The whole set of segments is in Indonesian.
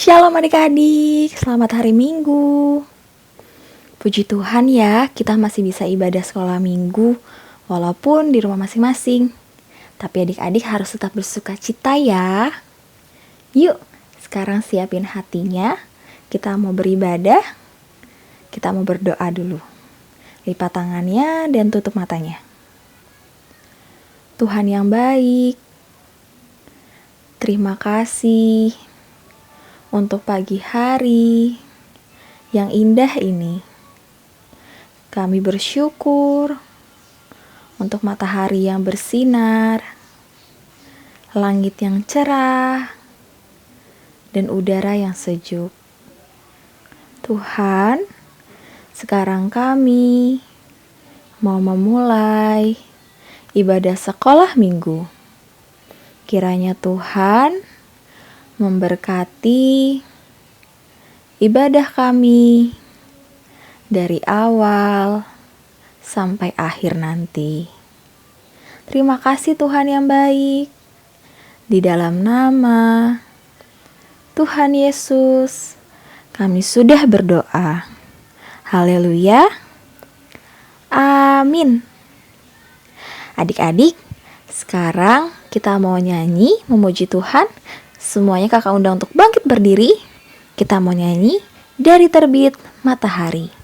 Shalom adik-adik, selamat hari Minggu. Puji Tuhan ya, kita masih bisa ibadah sekolah Minggu walaupun di rumah masing-masing. Tapi adik-adik harus tetap bersuka cita ya. Yuk, sekarang siapin hatinya. Kita mau beribadah. Kita mau berdoa dulu. Lipat tangannya dan tutup matanya. Tuhan yang baik, terima kasih untuk pagi hari yang indah ini. Kami bersyukur untuk matahari yang bersinar, langit yang cerah, dan udara yang sejuk. Tuhan, sekarang kami mau memulai ibadah sekolah minggu. Kiranya Tuhan memberkati ibadah kami dari awal sampai akhir nanti. Terima kasih Tuhan yang baik. Di dalam nama Tuhan Yesus, kami sudah berdoa. Haleluya. Amin. Adik-adik, sekarang kita mau nyanyi memuji Tuhan. Semuanya kakak undang untuk bangkit berdiri. Kita mau nyanyi dari terbit matahari.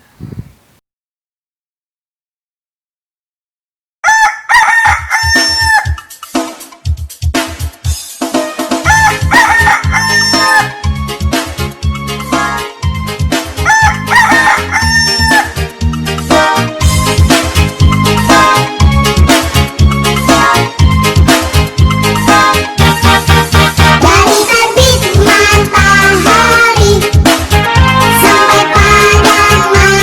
Sampai padang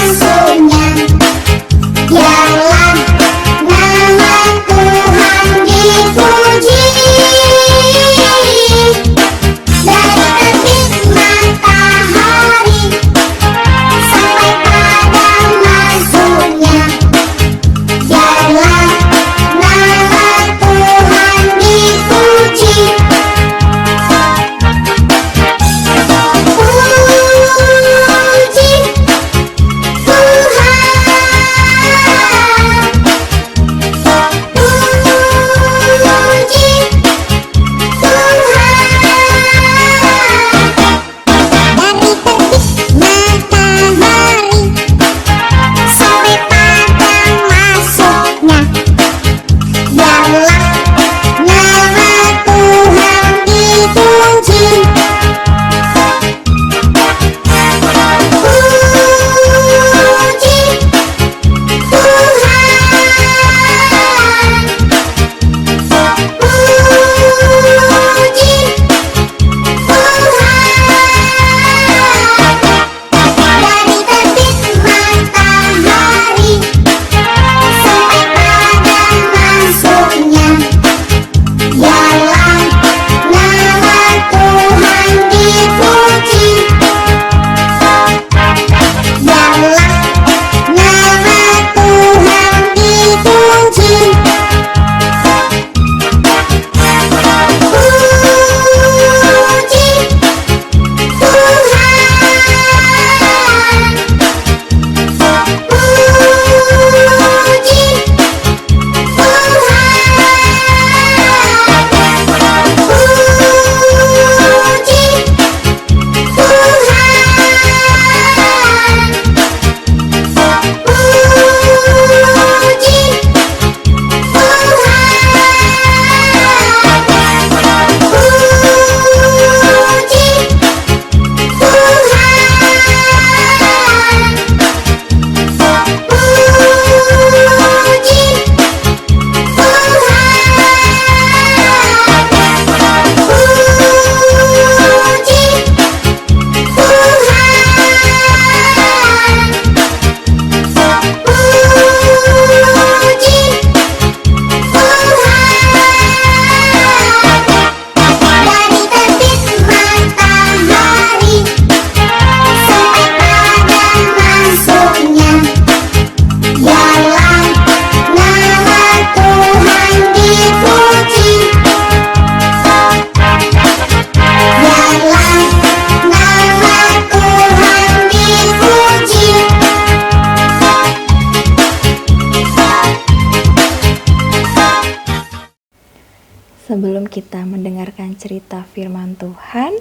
Sebelum kita mendengarkan cerita firman Tuhan,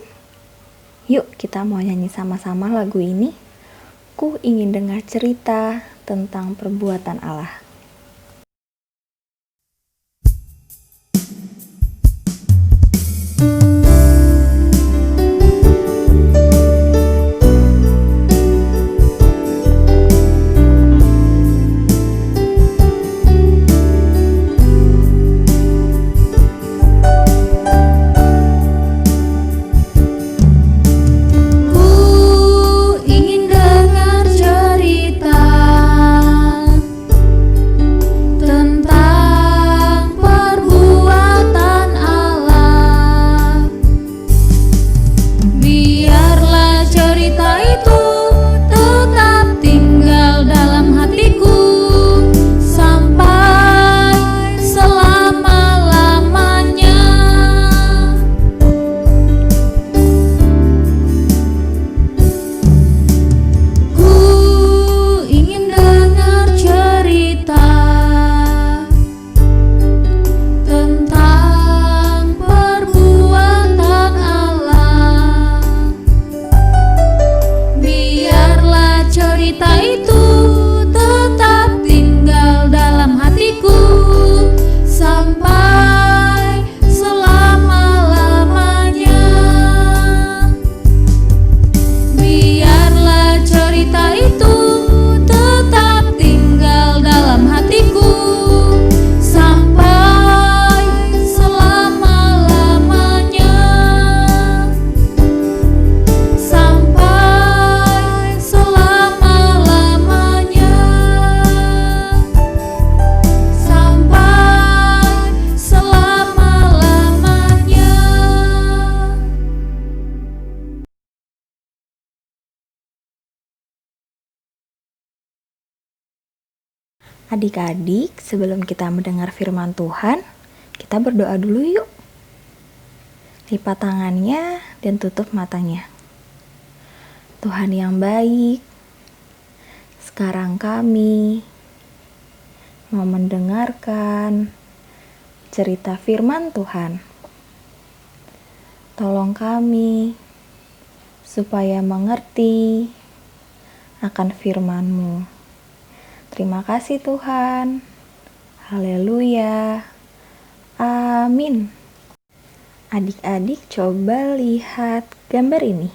yuk kita mau nyanyi sama-sama lagu ini. Ku ingin dengar cerita tentang perbuatan Allah. Adik-adik, sebelum kita mendengar firman Tuhan, kita berdoa dulu yuk. Lipat tangannya dan tutup matanya. Tuhan yang baik, sekarang kami mau mendengarkan cerita firman Tuhan. Tolong kami supaya mengerti akan firman-Mu. Terima kasih Tuhan. Haleluya. Amin. Adik-adik coba lihat gambar ini.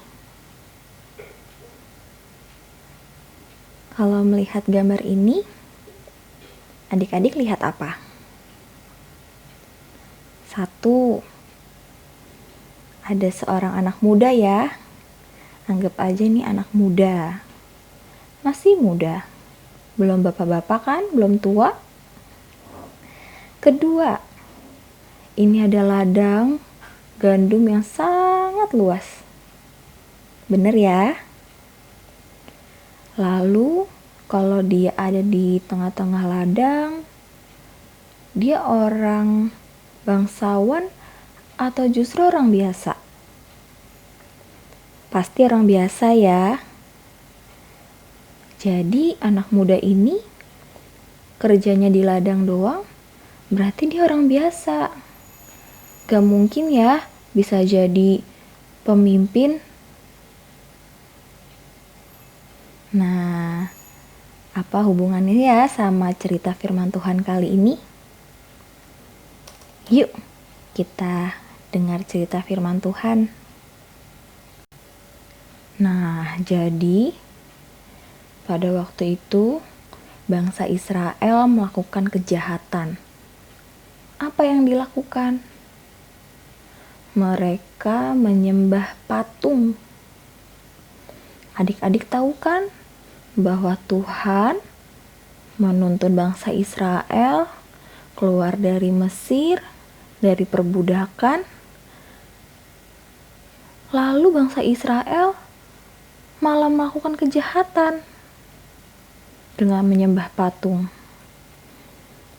Kalau melihat gambar ini, adik-adik lihat apa? 1. Ada seorang anak muda ya. Anggap aja nih anak muda. Masih muda. Belum bapak-bapak kan, belum tua. 2, ini ada ladang gandum yang sangat luas. Bener ya? Lalu, kalau dia ada di tengah-tengah ladang, dia orang bangsawan atau justru orang biasa? Pasti orang biasa ya. Jadi anak muda ini kerjanya di ladang doang, berarti dia orang biasa. Gak mungkin ya bisa jadi pemimpin. Nah, apa hubungannya ya sama cerita firman Tuhan kali ini? Yuk, kita dengar cerita firman Tuhan. Nah, jadi pada waktu itu, bangsa Israel melakukan kejahatan. Apa yang dilakukan? Mereka menyembah patung. Adik-adik tahu kan bahwa Tuhan menuntun bangsa Israel keluar dari Mesir, dari perbudakan. Lalu bangsa Israel malah melakukan kejahatan dengan menyembah patung.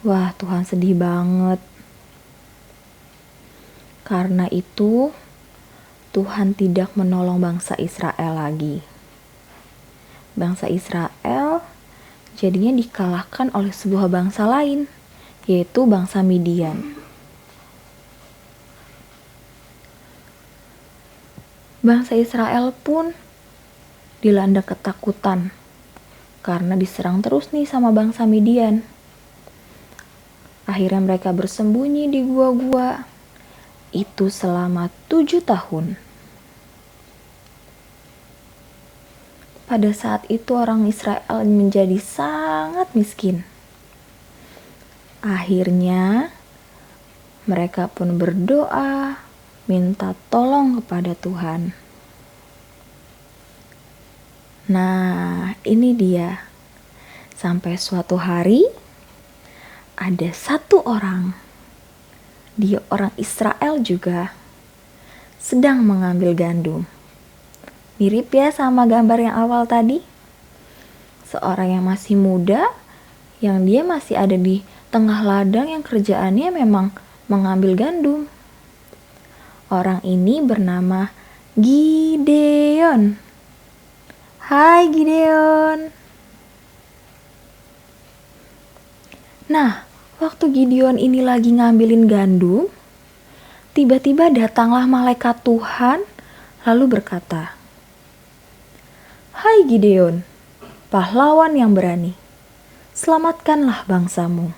Wah, Tuhan sedih banget. Karena itu, Tuhan tidak menolong bangsa Israel lagi. Bangsa Israel jadinya dikalahkan oleh sebuah bangsa lain, yaitu bangsa Midian. Bangsa Israel pun dilanda ketakutan karena diserang terus nih sama bangsa Midian. Akhirnya mereka bersembunyi di gua-gua. Itu selama 7 tahun. Pada saat itu orang Israel menjadi sangat miskin. Akhirnya mereka pun berdoa, minta tolong kepada Tuhan. Nah, ini dia. Sampai suatu hari ada satu orang, dia orang Israel juga, sedang mengambil gandum. Mirip ya sama gambar yang awal tadi. Seorang yang masih muda, yang dia masih ada di tengah ladang yang kerjaannya memang mengambil gandum. Orang ini bernama Gideon. Hai Gideon. Nah, waktu Gideon ini lagi ngambilin gandum, tiba-tiba datanglah malaikat Tuhan lalu berkata, "Hai Gideon, pahlawan yang berani, selamatkanlah bangsamu."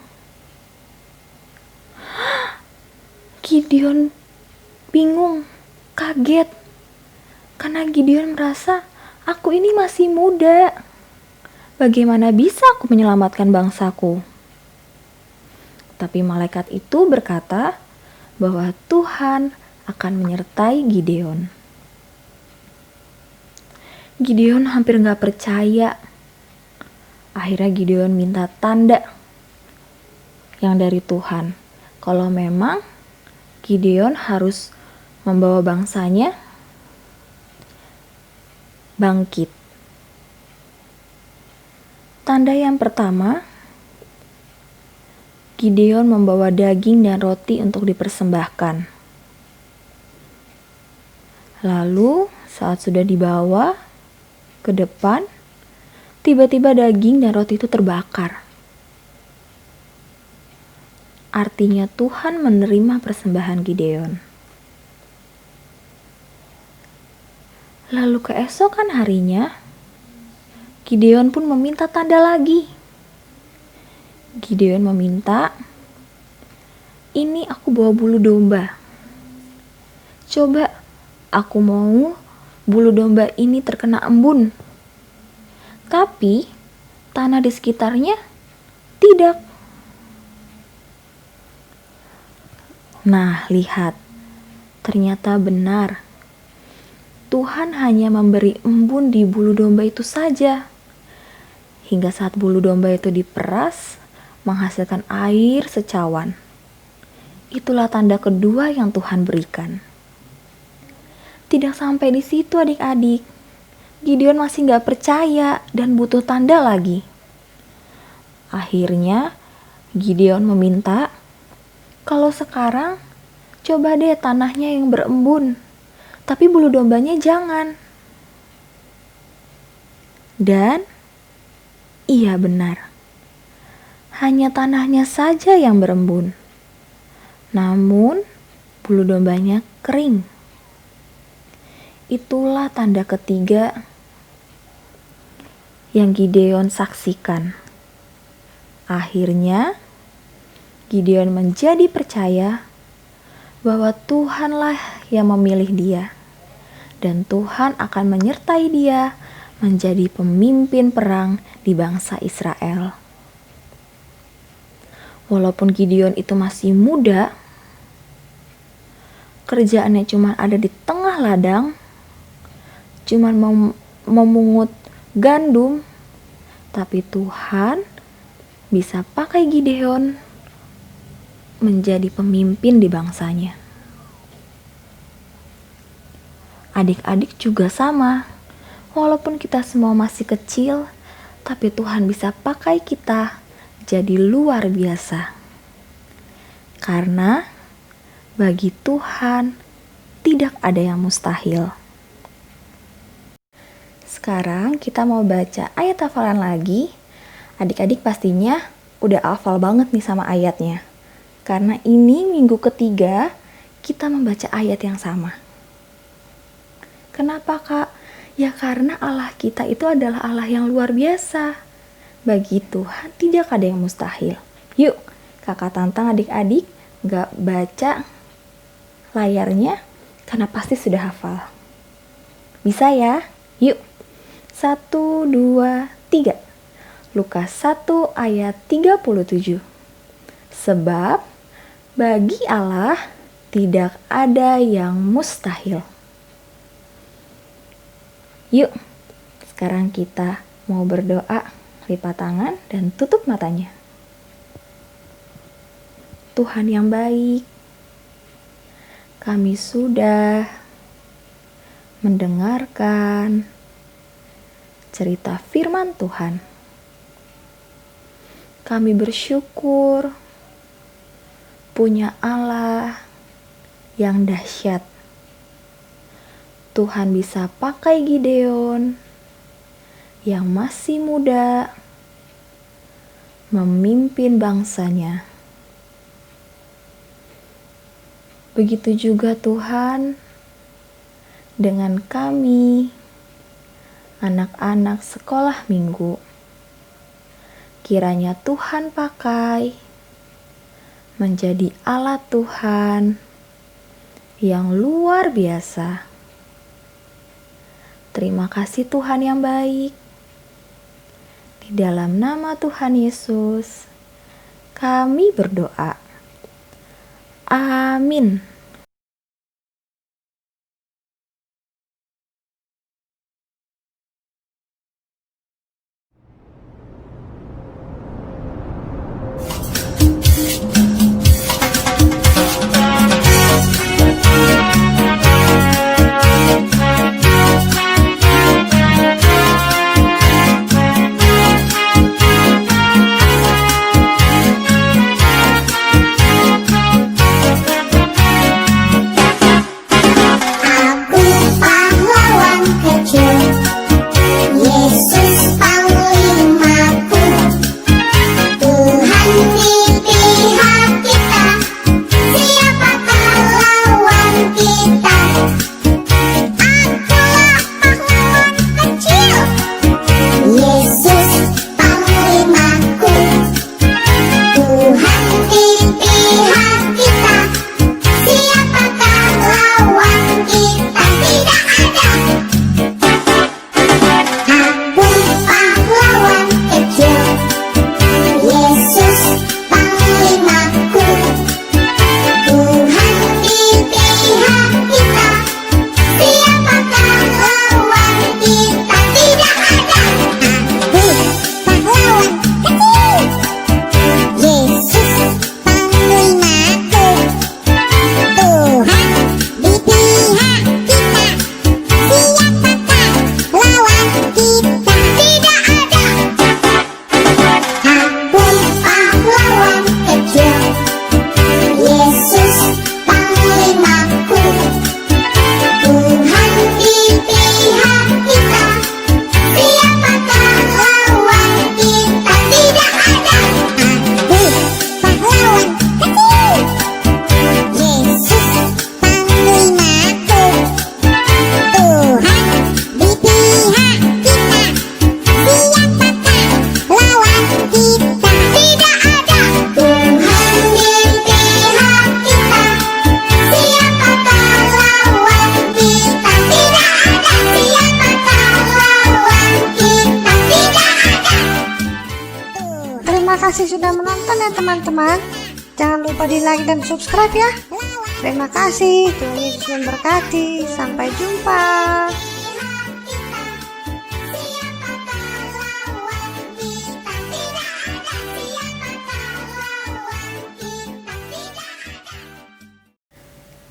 Gideon bingung, kaget, karena Gideon merasa, aku ini masih muda. Bagaimana bisa aku menyelamatkan bangsaku? Tapi malaikat itu berkata bahwa Tuhan akan menyertai Gideon. Gideon hampir gak percaya. Akhirnya Gideon minta tanda yang dari Tuhan. Kalau memang Gideon harus membawa bangsanya bangkit. Tanda yang pertama, Gideon membawa daging dan roti untuk dipersembahkan. Lalu saat sudah dibawa ke depan, tiba-tiba daging dan roti itu terbakar. Artinya Tuhan menerima persembahan Gideon. Lalu keesokan harinya, Gideon pun meminta tanda lagi. Gideon meminta, "Ini aku bawa bulu domba. Coba aku mau bulu domba ini terkena embun. Tapi tanah di sekitarnya tidak." Nah, lihat. Ternyata benar. Tuhan hanya memberi embun di bulu domba itu saja. Hingga saat bulu domba itu diperas, menghasilkan air secawan. Itulah tanda kedua yang Tuhan berikan. Tidak sampai di situ adik-adik. Gideon masih gak percaya dan butuh tanda lagi. Akhirnya Gideon meminta, "Kalau sekarang coba deh tanahnya yang berembun, tapi bulu dombanya jangan." Dan iya benar, hanya tanahnya saja yang berembun. Namun bulu dombanya kering. Itulah tanda ketiga yang Gideon saksikan. Akhirnya Gideon menjadi percaya bahwa Tuhanlah yang memilih dia, dan Tuhan akan menyertai dia menjadi pemimpin perang di bangsa Israel. Walaupun Gideon itu masih muda, kerjaannya cuma ada di tengah ladang, cuma memungut gandum, tapi Tuhan bisa pakai Gideon menjadi pemimpin di bangsanya. Adik-adik juga sama. Walaupun kita semua masih kecil, tapi Tuhan bisa pakai kita jadi luar biasa. Karena bagi Tuhan tidak ada yang mustahil. Sekarang kita mau baca ayat hafalan lagi. Adik-adik pastinya udah hafal banget nih sama ayatnya. Karena ini minggu ketiga kita membaca ayat yang sama. Kenapa, Kak? Ya karena Allah kita itu adalah Allah yang luar biasa. Bagi Tuhan tidak ada yang mustahil. Yuk, kakak tantang adik-adik gak baca layarnya karena pasti sudah hafal. Bisa ya? Yuk. 1, 2, 3. Lukas 1 ayat 37. Sebab bagi Allah tidak ada yang mustahil. Yuk, sekarang kita mau berdoa, lipat tangan dan tutup matanya. Tuhan yang baik, kami sudah mendengarkan cerita firman Tuhan. Kami bersyukur punya Allah yang dahsyat. Tuhan bisa pakai Gideon yang masih muda memimpin bangsanya. Begitu juga Tuhan dengan kami, anak-anak sekolah minggu. Kiranya Tuhan pakai menjadi alat Tuhan yang luar biasa. Terima kasih Tuhan yang baik. Di dalam nama Tuhan Yesus, kami berdoa. Amin. Terima kasih sudah menonton ya teman-teman. Jangan lupa di like dan subscribe ya. Terima kasih. Tuhan Yesus memberkati. Sampai jumpa.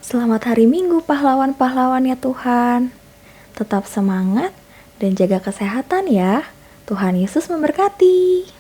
Selamat hari Minggu pahlawan-pahlawan ya Tuhan. Tetap semangat dan jaga kesehatan ya. Tuhan Yesus memberkati.